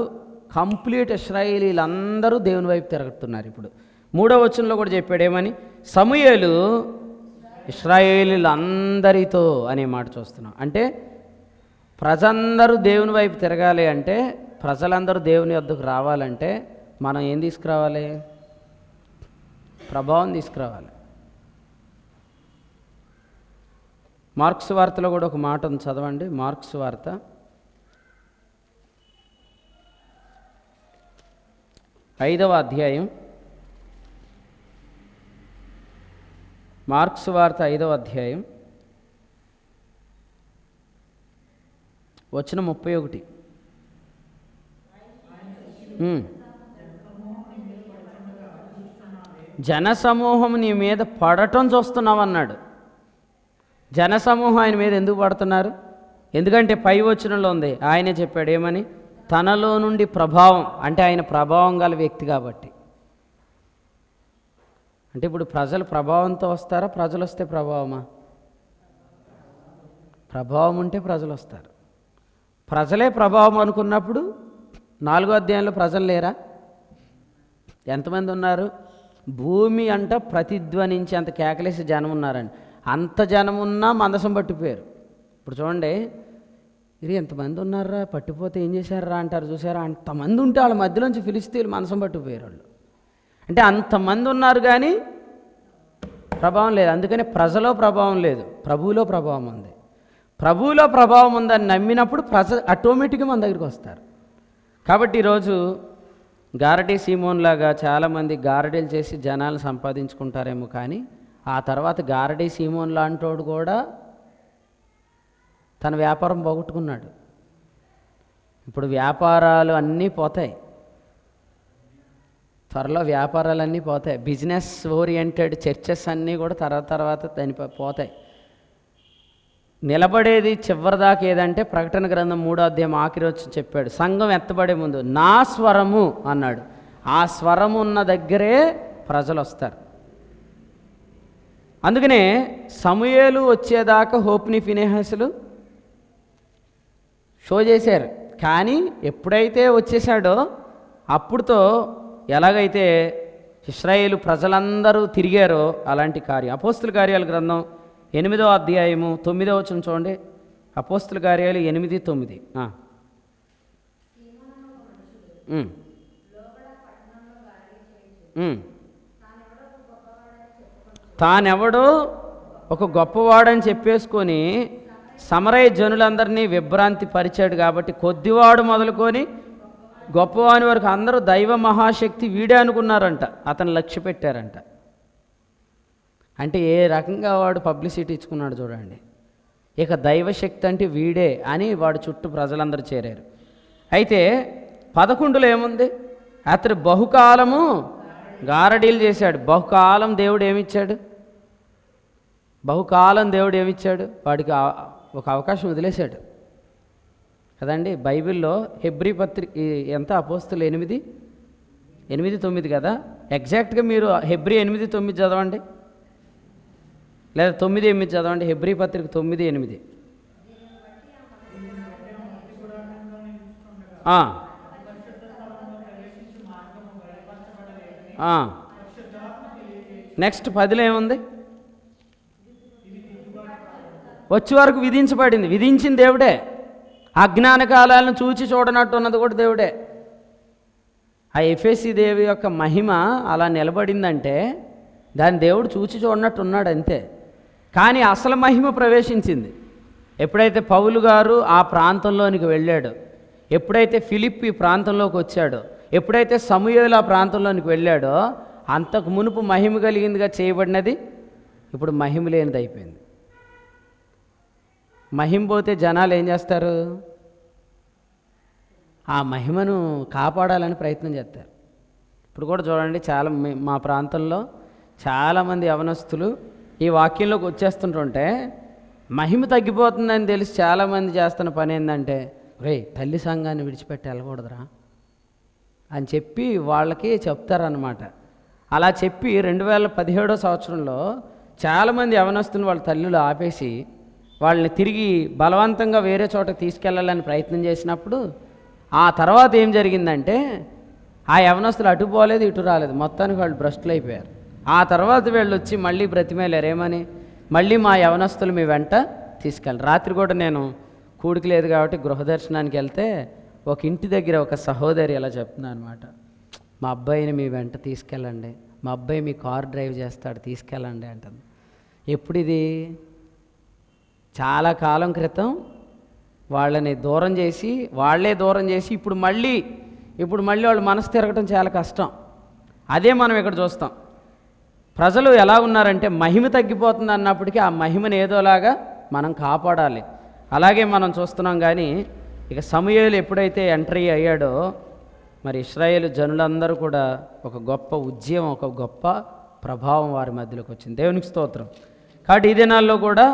కంప్లీట్ ఇశ్రాయేలీలందరూ దేవుని వైపు తిరుగుతున్నారు. ఇప్పుడు 3వ వచనంలో కూడా చెప్పాడు ఏమని? సమూయేలు ఇశ్రాయేలీలందరితో అనే మాట చూస్తున్నాం. అంటే ప్రజలందరూ దేవుని వైపు తిరగాలి అంటే, ప్రజలందరూ దేవుని వద్దకు రావాలంటే మనం ఏం తీసుకురావాలి? ప్రభావం తీసుకురావాలి. మార్క్స్ వార్తలో కూడా ఒక మాట ఉంది, చదవండి. మార్క్స్ వార్త 5వ అధ్యాయం, మార్క్స్ వార్త 5వ అధ్యాయం వచనం 31. జనసమూహం నీ మీద పడటం చూస్తున్నావు అన్నాడు. జనసమూహం ఆయన మీద ఎందుకు పడుతున్నారు? ఎందుకంటే పై వచనంలో ఉంది, ఆయనే చెప్పాడు ఏమని, తనలో నుండి ప్రభావం, అంటే ఆయన ప్రభావం గల వ్యక్తి కాబట్టి. అంటే ఇప్పుడు ప్రజలు ప్రభావంతో వస్తారా, ప్రజలు వస్తే ప్రభావమా? ప్రభావం ఉంటే ప్రజలు వస్తారు. ప్రజలే ప్రభావం అనుకున్నప్పుడు 4వ అధ్యాయంలో ప్రజలు లేరా? ఎంతమంది ఉన్నారు? భూమి అంట ప్రతిధ్వనించి అంత కేకలేసి జనం ఉన్నారండి. అంత జనం ఉన్నా మందసం పట్టిపోయారు. ఇప్పుడు చూడండి, ఇది ఎంతమంది ఉన్నారా, పట్టిపోతే ఏం చేశారా అంటారు చూసారా, అంతమంది ఉంటే వాళ్ళ మధ్యలోంచి ఫిలిస్తీన్లు మందసం పట్టిపోయారు వాళ్ళు. అంటే అంతమంది ఉన్నారు కానీ ప్రభావం లేదు. అందుకని ప్రజలో ప్రభావం లేదు, ప్రభువులో ప్రభావం ఉంది. ప్రభువులో ప్రభావం ఉందని నమ్మినప్పుడు ఆటోమేటిక్గా మన దగ్గరికి వస్తారు. కాబట్టి ఈరోజు గారడీ సీమోన్ లాగా చాలామంది గారడీలు చేసి జనాలు సంపాదించుకుంటారేమో, కానీ ఆ తర్వాత గారడీ సీమోన్ లాంటోడు కూడా తన వ్యాపారం పోగొట్టుకున్నాడు. ఇప్పుడు వ్యాపారాలు అన్నీ పోతాయి, త్వరలో వ్యాపారాలన్నీ పోతాయి. బిజినెస్ ఓరియంటెడ్ చర్చెస్ అన్నీ కూడా తర్వాత దాని పోతాయి. నిలబడేది చివరిదాకా ఏదంటే ప్రకటన గ్రంథం 3వ అధ్యాయం ఆఖరి వచ్చి చెప్పాడు, సంఘం ఎత్తబడే ముందు నా స్వరము అన్నాడు. ఆ స్వరము ఉన్న దగ్గరే ప్రజలు వస్తారు. అందుకనే సమూయేలు వచ్చేదాకా హోప్ని ఫినెహాసులు షో చేశారు. కానీ ఎప్పుడైతే వచ్చేసాడో అప్పుడుతో ఎలాగైతే ఇశ్రాయేలు ప్రజలందరూ తిరిగారో అలాంటి కార్యం. అపోస్తుల కార్యాల గ్రంథం 8వ అధ్యాయము 9వ వచనం చూడండి. అపోస్తుల కార్యాలు 8:9. తానెవడో ఒక గొప్పవాడని చెప్పేసుకొని సమరయ జనులందరినీ విభ్రాంతి పరిచాడు. కాబట్టి కొద్దివాడు మొదలుకొని గొప్పవాని వరకు అందరూ దైవ మహాశక్తి వీడే అనుకున్నారంట, అతను లక్ష్య పెట్టారంట. అంటే ఏ రకంగా వాడు పబ్లిసిటీ ఇచ్చుకున్నాడు చూడండి. ఇక దైవశక్తి అంటే వీడే అని వాడు చుట్టూ ప్రజలందరూ చేరారు. అయితే 11లో ఏముంది? అతడు బహుకాలము గారడీలు చేశాడు. బహుకాలం దేవుడు ఏమిచ్చాడు? వాడికి ఒక అవకాశం వదిలేశాడు కదండి. బైబిల్లో హెబ్రీ పత్రిక ఎంత అపోస్తులు 8:9 కదా. ఎగ్జాక్ట్గా మీరు హెబ్రీ 8:9 చదవండి, లేదా 9:8 చదవండి. హెబ్రీ పత్రిక 9:8. నెక్స్ట్ 10లో ఏముంది? వచ్చే వరకు విధించబడింది. విధించింది దేవుడే. అజ్ఞాన కాలాలను చూచి చూడనట్టు ఉన్నది కూడా దేవుడే. ఆ ఎఫెసీ దేవి యొక్క మహిమ అలా నిలబడిందంటే దాని దేవుడు చూచి చూడనట్టు ఉన్నాడు అంతే. కానీ అసలు మహిమ ప్రవేశించింది ఎప్పుడైతే పౌలు గారు ఆ ప్రాంతంలోనికి వెళ్ళాడో, ఎప్పుడైతే ఫిలిప్పి ప్రాంతంలోకి వచ్చాడో, ఎప్పుడైతే సమూయేలు ఆ ప్రాంతంలోనికి వెళ్ళాడో, అంతకు మునుపు మహిమ కలిగిందిగా చేయబడినది ఇప్పుడు మహిమ లేనిది అయిపోయింది. మహిమ పోతే జనాలు ఏం చేస్తారు? ఆ మహిమను కాపాడాలని ప్రయత్నం చేస్తారు. ఇప్పుడు కూడా చూడండి, చాలా మా ప్రాంతంలో చాలామంది యవనస్తులు ఈ వాక్యంలోకి వచ్చేస్తుంటుంటే మహిమ తగ్గిపోతుందని తెలిసి చాలామంది చేస్తున్న పని ఏంటంటే, తల్లి సంఘాన్ని విడిచిపెట్టి వెళ్ళకూడదురా అని చెప్పి వాళ్ళకి చెప్తారనమాట. అలా చెప్పి 2017వ సంవత్సరంలో చాలామంది యవనస్తుని వాళ్ళ తల్లులు ఆపేసి వాళ్ళని తిరిగి బలవంతంగా వేరే చోట తీసుకెళ్ళాలని ప్రయత్నం చేసినప్పుడు ఆ తర్వాత ఏం జరిగిందంటే ఆ యవనస్తులు అటు పోలేదు, ఇటు రాలేదు, మొత్తానికి వాళ్ళు భ్రష్టులు అయిపోయారు. ఆ తర్వాత వీళ్ళు వచ్చి మళ్ళీ బ్రతిమేలేరు ఏమని, మళ్ళీ మా యవనస్తులు మీ వెంట తీసుకెళ్ళి. రాత్రి కూడా నేను కూడికి లేదు కాబట్టి గృహదర్శనానికి వెళ్తే ఒక ఇంటి దగ్గర ఒక సహోదరి ఇలా చెప్తున్నా అనమాట, మా అబ్బాయిని మీ వెంట తీసుకెళ్ళండి, మా అబ్బాయి మీ కార్ డ్రైవ్ చేస్తాడు తీసుకెళ్ళండి అంటుంది. ఎప్పుడు ఇది? చాలా కాలం క్రితం వాళ్ళని దూరం చేసి ఇప్పుడు మళ్ళీ వాళ్ళు మనసు తిరగటం చాలా కష్టం. అదే మనం ఇక్కడ చూస్తాం. ప్రజలు ఎలా ఉన్నారంటే మహిమ తగ్గిపోతుంది అన్నప్పటికీ ఆ మహిమను ఏదోలాగా మనం కాపాడాలి. అలాగే మనం చూస్తున్నాం. కానీ ఇక సమూయేలు ఎప్పుడైతే ఎంట్రీ అయ్యాడో మరి ఇశ్రాయేలు జనులందరూ కూడా ఒక గొప్ప ఉద్యమం, ఒక గొప్ప ప్రభావం వారి మధ్యలోకి వచ్చింది. దేవునికి స్తోత్రం. కాబట్టి ఈ దినాల్లో కూడా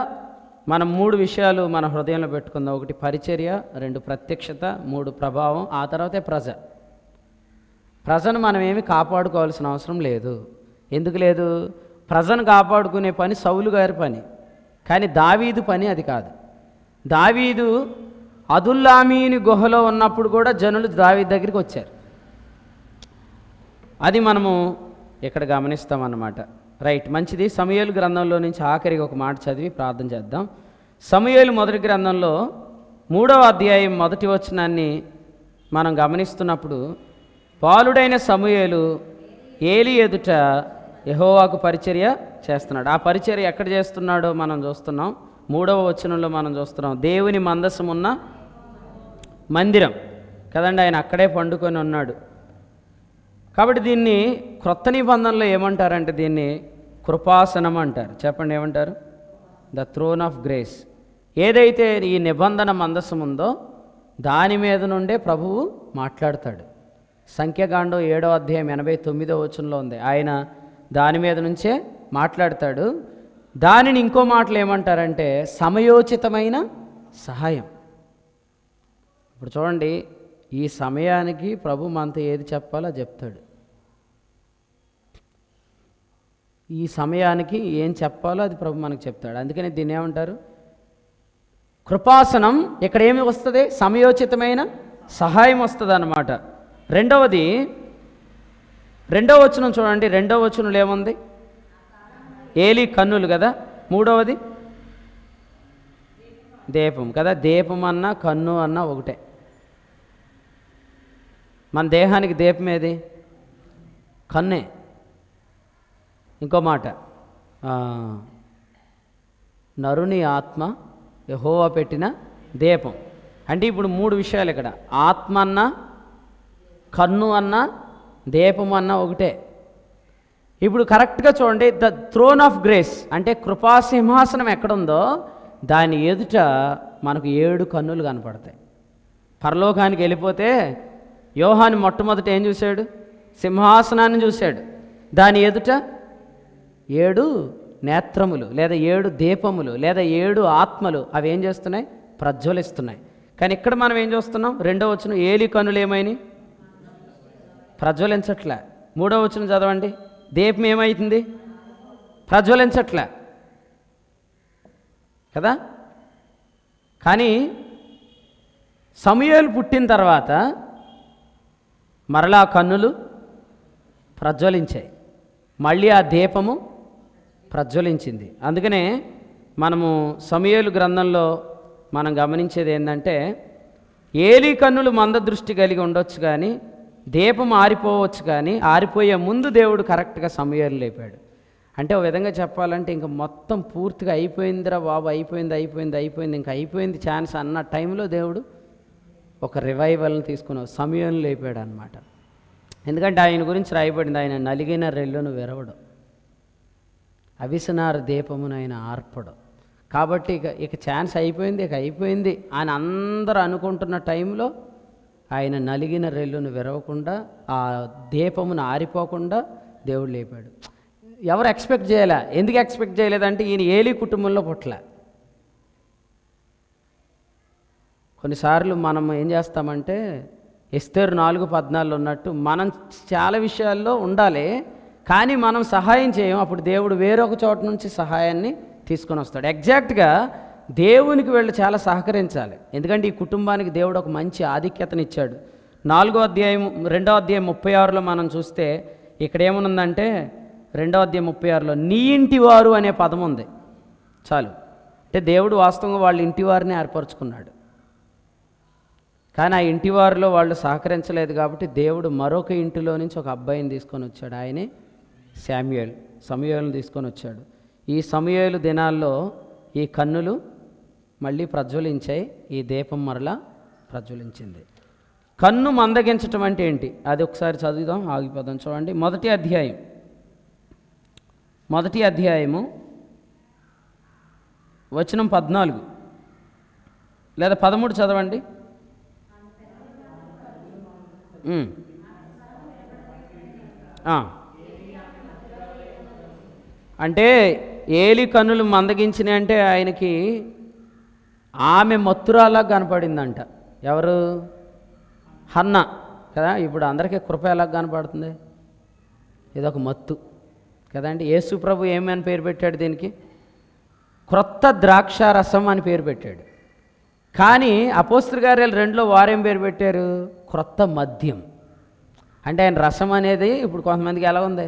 మనం 3 విషయాలు మన హృదయంలో పెట్టుకుందాం. 1 పరిచర్య, 2 ప్రత్యక్షత, 3 ప్రభావం, ఆ తర్వాతే ప్రజను మనం ఏమి కాపాడుకోవాల్సిన అవసరం లేదు. ఎందుకు లేదు? ప్రజను కాపాడుకునే పని సౌలు గారి పని, కానీ దావీదు పని అది కాదు. దావీదు అదుల్లామీని గుహలో ఉన్నప్పుడు కూడా జనులు దావీదు దగ్గరికి వచ్చారు. అది మనము ఇక్కడ గమనిస్తామన్నమాట. రైట్, మంచిది. సమూయేలు గ్రంథంలో నుంచి ఆఖరికి ఒక మాట చదివి ప్రార్థన చేద్దాం. సమూయేలు మొదటి గ్రంథంలో 3వ అధ్యాయం 1వ వచనాన్ని మనం గమనిస్తున్నప్పుడు, బాలుడైన సమూయేలు ఏలీ ఎదుట యెహోవాకు పరిచర్య చేస్తున్నాడు. ఆ పరిచర్య ఎక్కడ చేస్తున్నాడో మనం చూస్తున్నాం. 3వ వచనంలో మనం చూస్తున్నాం, దేవుని మందసం ఉన్న మందిరం కదండి, ఆయన అక్కడే పండుకొని ఉన్నాడు. కాబట్టి దీన్ని క్రొత్త నిబంధనలో ఏమంటారంటే దీన్ని కృపాసనం అంటారు. చెప్పండి, ఏమంటారు? The throne of grace. ఏదైతే ఈ నిబంధన మందసం ఉందో దాని మీద నుండే ప్రభువు మాట్లాడతాడు. సంఖ్యాకాండం 7వ అధ్యాయం 89వ వచనంలో ఉంది, ఆయన దాని మీద నుంచే మాట్లాడతాడు. దానిని ఇంకో మాటలు ఏమంటారంటే సమయోచితమైన సహాయం. ఇప్పుడు చూడండి, ఈ సమయానికి ప్రభు మనతో ఏది చెప్పాలో చెప్తాడు. ఈ సమయానికి ఏం చెప్పాలో అది ప్రభు మనకు చెప్తాడు. అందుకని దీన్ని ఏమంటారు? కృపాసనం. ఇక్కడ ఏమి వస్తుంది? సమయోచితమైన సహాయం వస్తుంది అన్నమాట. రెండవ వచనం చూడండి. 2వ వచనంలో ఏముంది? ఏలీ కన్నులు కదా. 3వది దీపం కదా. దీపం అన్నా కన్ను అన్నా ఒకటే. మన దేహానికి దీపం ఏది? కన్నే. ఇంకో మాట, నరుని ఆత్మ యెహోవా పెట్టిన దీపం. అంటే ఇప్పుడు 3 విషయాలు ఇక్కడ. ఆత్మ అన్నా, కన్ను అన్నా, దీపం అన్నా ఒకటే. ఇప్పుడు కరెక్ట్గా చూడండి, ద థ్రోన్ ఆఫ్ గ్రేస్ అంటే కృపాసింహాసనం ఎక్కడుందో దాని ఎదుట మనకు 7 కన్నులు కనపడతాయి. పరలోకానికి వెళ్ళిపోతే యోహాను మొట్టమొదట ఏం చూశాడు? సింహాసనాన్ని చూశాడు. దాని ఎదుట 7 నేత్రములు లేదా 7 దీపములు లేదా 7 ఆత్మలు. అవి ఏం చేస్తున్నాయి? ప్రజ్వలిస్తున్నాయి. కానీ ఇక్కడ మనం ఏం చూస్తున్నాం? 2వ వచనం, ఏలీ కన్నులు ఏమైనాయి? ప్రజ్వలించట్లే. 3వ వచనం చదవండి, దీపం ఏమవుతుంది? ప్రజ్వలించట్లే కదా. కానీ సమూయేలు పుట్టిన తర్వాత మరలా కన్నులు ప్రజ్వలించాయి, మళ్ళీ ఆ దీపము ప్రజ్వలించింది. అందుకనే మనము సమూయేలు గ్రంథంలో మనం గమనించేది ఏంటంటే, ఏలీ కన్నులు మందదృష్టి కలిగి ఉండొచ్చు కానీ దీపం ఆరిపోవచ్చు, కానీ ఆరిపోయే ముందు దేవుడు కరెక్ట్గా సమూయేలు లేపాడు. అంటే ఒక విధంగా చెప్పాలంటే ఇంకా మొత్తం పూర్తిగా అయిపోయిందిరా బాబు, అయిపోయింది ఇంకా అయిపోయింది ఛాన్స్ అన్న టైంలో దేవుడు ఒక రివైవల్ని తీసుకుని సమూయేలును లేపాడు అనమాట. ఎందుకంటే ఆయన గురించి రాయబడింది, ఆయన నలిగిన రెల్లును విరవడు, అవిసనార దీపమును ఆయన ఆర్పడు. కాబట్టి ఇక ఛాన్స్ అయిపోయింది అని అందరూ అనుకుంటున్న టైంలో ఆయన నలిగిన రెల్లును విరవకుండా, ఆ దీపమును ఆరిపోకుండా దేవుడు లేపాడు. ఎవరు ఎక్స్పెక్ట్ చేయలే. ఎందుకు ఎక్స్పెక్ట్ చేయలేదంటే ఈయన ఏలీ కుటుంబంలో పుట్టలే. కొన్నిసార్లు మనం ఏం చేస్తామంటే ఎస్తేరు 4:14 ఉన్నట్టు మనం చాలా విషయాల్లో ఉండాలి, కానీ మనం సహాయం చేయం. అప్పుడు దేవుడు వేరొక చోట నుంచి సహాయాన్ని తీసుకొని వస్తాడు. ఎగ్జాక్ట్గా దేవునికి వెళ్ళి చాలా సహకరించాలి. ఎందుకంటే ఈ కుటుంబానికి దేవుడు ఒక మంచి ఆధిక్యతనిచ్చాడు. 2వ అధ్యాయం 36లో మనం చూస్తే ఇక్కడ ఏమనుందంటే 2వ అధ్యాయం 36లో నీ ఇంటి వారు అనే పదం ఉంది. చాలు. అంటే దేవుడు వాస్తవంగా వాళ్ళ ఇంటి వారిని ఏర్పరచుకున్నాడు. కానీ ఆ ఇంటి వారిలో వాళ్ళు సహకరించలేదు కాబట్టి దేవుడు మరొక ఇంటిలో నుంచి ఒక అబ్బాయిని తీసుకొని వచ్చాడు. ఆయనే సమూయేలును తీసుకొని వచ్చాడు. ఈ సమూయేలు దినాల్లో ఈ కన్నులు మళ్ళీ ప్రజ్వలించాయి, ఈ దీపం మరలా ప్రజ్వలించింది. కన్ను మందగించటం అంటే ఏంటి? అది ఒకసారి చదువుదాం, ఆగిపోదాం. చూడండి, మొదటి అధ్యాయము వచనం 14 లేదా 13 చదవండి. ఉమ్. ఆ. అంటే ఏలి కన్నులు మందగించినాయి అంటే ఆయనకి ఆమె మత్తురాలా కనపడిందంట. ఎవరు? హన్న కదా. ఇప్పుడు అందరికీ కృప ఎలా కనపడుతుంది? ఇదొక మత్తు కదండి. యేసు ప్రభు ఏమని పేరు పెట్టాడు దీనికి? క్రొత్త ద్రాక్షారసం అని పేరు పెట్టాడు. కానీ అపోస్తల కార్యాలు 2లో వారేం పేరు పెట్టారు? క్రొత్త మద్యం. అంటే ఆయన రసం అనేది ఇప్పుడు కొంతమందికి ఎలా ఉంది?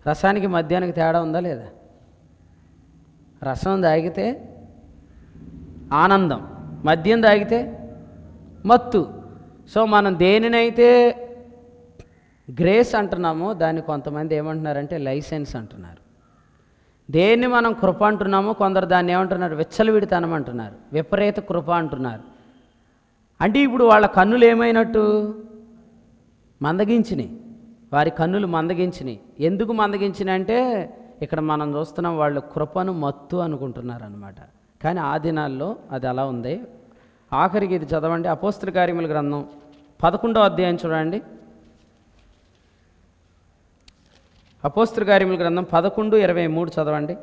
రసానికి మద్యానికి తేడా ఉందా లేదా? రసం తాగితే ఆనందం, మద్యం తాగితే మత్తు. సో మనం దేనినైతే గ్రేస్ అంటున్నామో దాన్ని కొంతమంది ఏమంటున్నారంటే లైసెన్స్ అంటున్నారు. దేన్ని మనం కృప అంటున్నామో కొందరు దాన్ని ఏమంటున్నారు? విచ్చలవిడితనం అంటున్నారు, విపరీత కృప అంటున్నారు. అంటే ఇప్పుడు వాళ్ళ కన్నులు ఏమైనట్టు? మందగించినాయి. వారి కన్నులు మందగించినాయి. ఎందుకు మందగించినాయి అంటే ఇక్కడ మనం చూస్తున్నాం, వాళ్ళు కృపను మత్తు అనుకుంటున్నారు అనమాట. కానీ ఆ దినాల్లో అది అలా ఉంది. ఆఖరికి ఇది చదవండి, అపోస్తల కార్యముల గ్రంథం 11వ అధ్యాయం చూడండి. అపోస్తల కార్యముల గ్రంథం 11:23 చదవండి.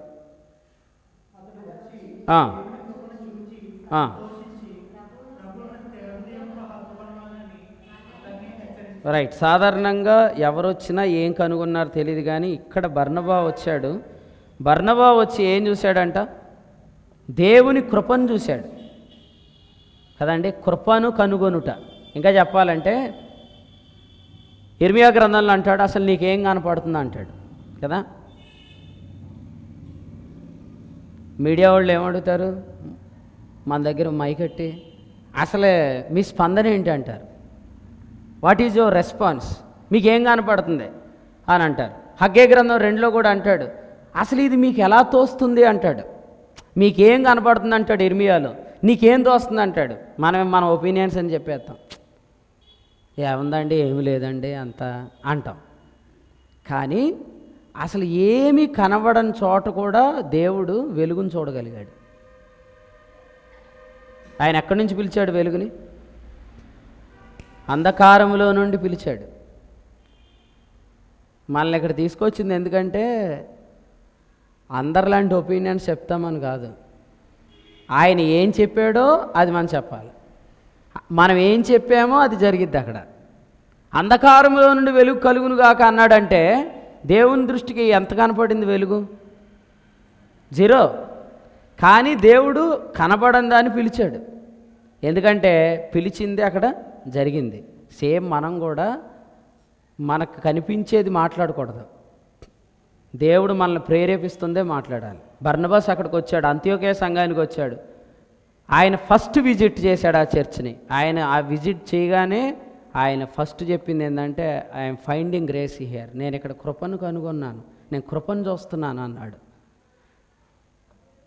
రైట్. సాధారణంగా ఎవరు వచ్చినా ఏం కనుగొన్నారో తెలియదు, కానీ ఇక్కడ బర్నబా వచ్చాడు. బర్నబా వచ్చి ఏం చూశాడంట? దేవుని కృపను చూశాడు కదండి. కృపను కనుగొనుట. ఇంకా చెప్పాలంటే ఇర్మియా గ్రంథంలో అంటాడు, అసలు నీకేం కనపడుతుందా అంటాడు కదా. మీడియా వాళ్ళు ఏమడుగుతారు? మన దగ్గర మైకెట్టి అసలే మీ స్పందన ఏంటి అంటారు. What is your response? మీకేం కనపడుతుంది అని అంటారు. హగ్గై గ్రంథం 2లో కూడా అంటాడు, అసలు ఇది మీకు ఎలా తోస్తుంది అంటాడు. మీకేం కనపడుతుంది అంటాడు ఇర్మియాలో. నీకేం తోస్తుంది అంటాడు. మన ఒపీనియన్స్ అని చెప్పేస్తాం. ఏముందండి, ఏమి లేదండి అంత అంటాం. కానీ అసలు ఏమీ కనబడని చోట కూడా దేవుడు వెలుగును చూడగలిగాడు. ఆయన ఎక్కడి నుంచి పిలిచాడు వెలుగుని? అంధకారంలో నుండి పిలిచాడు. మనల్ని ఇక్కడ తీసుకొచ్చింది ఎందుకంటే అందరిలాంటి ఒపీనియన్స్ చెప్తామని కాదు. ఆయన ఏం చెప్పాడో అది మనం చెప్పాలి. మనం ఏం చెప్పామో అది జరిగిద్ది అక్కడ. అంధకారంలో నుండి వెలుగు కలుగును గాక అన్నాడంటే దేవుని దృష్టికి ఎంత కనపడింది వెలుగు? 0. కానీ దేవుడు కనపడని దాన్ని పిలిచాడు. ఎందుకంటే పిలిచింది అక్కడ జరిగింది. సేమ్ మనం కూడా మనకు కనిపించేది మాట్లాడకూడదు. దేవుడు మనల్ని ప్రేరేపిస్తుందే మాట్లాడాలి. బర్నబాస్ అక్కడికి వచ్చాడు, అంత్యోక్య సంఘానికి వచ్చాడు. ఆయన ఫస్ట్ విజిట్ చేశాడు ఆ చర్చ్ని. ఆయన ఆ విజిట్ చేయగానే ఆయన ఫస్ట్ చెప్పింది ఏంటంటే, ఐఎమ్ ఫైండింగ్ గ్రేస్ హియర్. నేను ఇక్కడ కృపను కనుగొన్నాను, నేను కృపను చూస్తున్నాను అన్నాడు.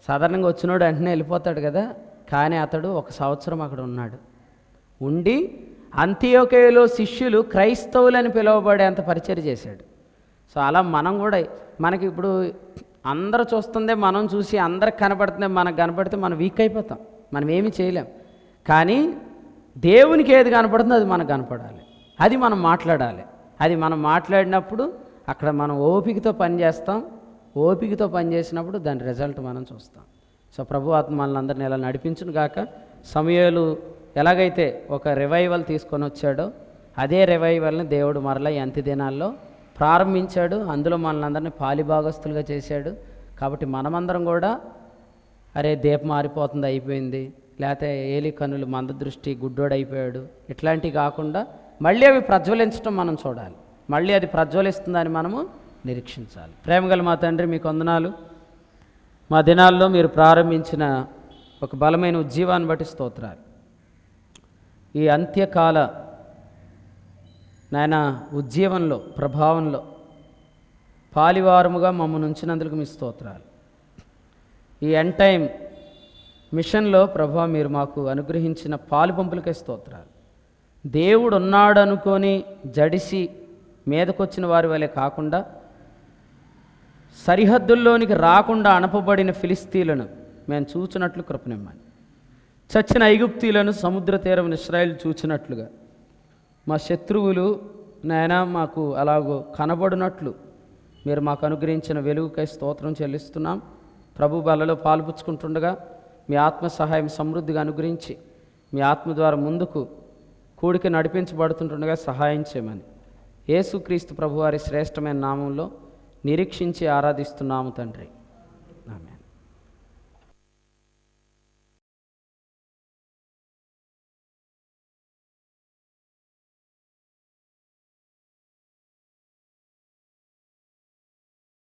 సాధారణంగా వచ్చినోడు వెంటనే వెళ్ళిపోతాడు కదా. కానీ అతడు 1 సంవత్సరం అక్కడ ఉన్నాడు. ఉండి అంత్యోక్యలో శిష్యులు క్రైస్తవులని పిలువబడేంత పరిచర్య చేశాడు. సో అలా మనం కూడా, మనకి ఇప్పుడు అందరూ చూస్తుందే మనం చూసి అందరికి కనపడుతుందే మనకు కనపడితే మనం వీక్ అయిపోతాం, మనం ఏమీ చేయలేం. కానీ దేవునికి ఏది కనపడుతుందో అది మనకు కనపడాలి, అది మనం మాట్లాడాలి. అది మనం మాట్లాడినప్పుడు అక్కడ మనం ఓపికతో పనిచేస్తాం. ఓపికతో పనిచేసినప్పుడు దాని రిజల్ట్ మనం చూస్తాం. సో ప్రభు ఆత్మ మనల్ని అందరినీ ఎలా నడిపించును గాక. సమూయేలు ఎలాగైతే ఒక రివైవల్ తీసుకొని వచ్చాడో అదే రివైవల్ని దేవుడు మరలా ఈ అంత్య దినాల్లో ప్రారంభించాడు. అందులో మనల్ని అందరినీ పాలిభాగస్తులుగా చేశాడు. కాబట్టి మనమందరం కూడా అరే దీపం మారిపోతుంది అయిపోయింది, లేకపోతే ఏలి కన్నులు మందదృష్టి గుడ్డోడైపోయాడు, ఇట్లాంటివి కాకుండా మళ్ళీ అవి ప్రజ్వలించడం మనం చూడాలి. మళ్ళీ అది ప్రజ్వలిస్తుందని మనము నిరీక్షించాలి. ప్రేమగల మా తండ్రి, మీకు వందనాలు. మా దినాల్లో మీరు ప్రారంభించిన ఒక బలమైన ఉజ్జీవాన్ని బట్టి స్తోత్రాలు. ఈ అంత్యకాల నాయన ఉజ్జీవంలో, ప్రభావంలో పాలివారముగా మమ్మల్ని ఉంచినందుకు మీ స్తోత్రాలు. ఈ ఎండ్ టైం మిషన్లో ప్రభా మీరు మాకు అనుగ్రహించిన పాలు పంపులకే స్తోత్రాలు. దేవుడు ఉన్నాడు అనుకొని జడిసి మీదకొచ్చిన వారి వలె కాకుండా, సరిహద్దుల్లోనికి రాకుండా అణపబడిన ఫిలిస్తీన్లను మేము చూచినట్లు కృపనిమ్మని, చచ్చిన ఐగుప్తీలను సముద్ర తీరం ఇశ్రాయేలు చూచినట్లుగా మా శత్రువులు నాయన మాకు అలాగో కనబడినట్లు మీరు మాకు అనుగ్రహించిన వెలుగుకై స్తోత్రం చెల్లిస్తున్నాం. ప్రభు బలలో పాలుపుచ్చుకుంటుండగా మీ ఆత్మ సహాయం సమృద్ధిగా అనుగ్రహించి మీ ఆత్మ ద్వారా ముందుకు కూడిక నడిపించబడుతుండగా సహాయం చేయమని యేసుక్రీస్తు ప్రభువారి శ్రేష్టమైన నామంలో నిరీక్షించి ఆరాధిస్తున్నాము తండ్రి.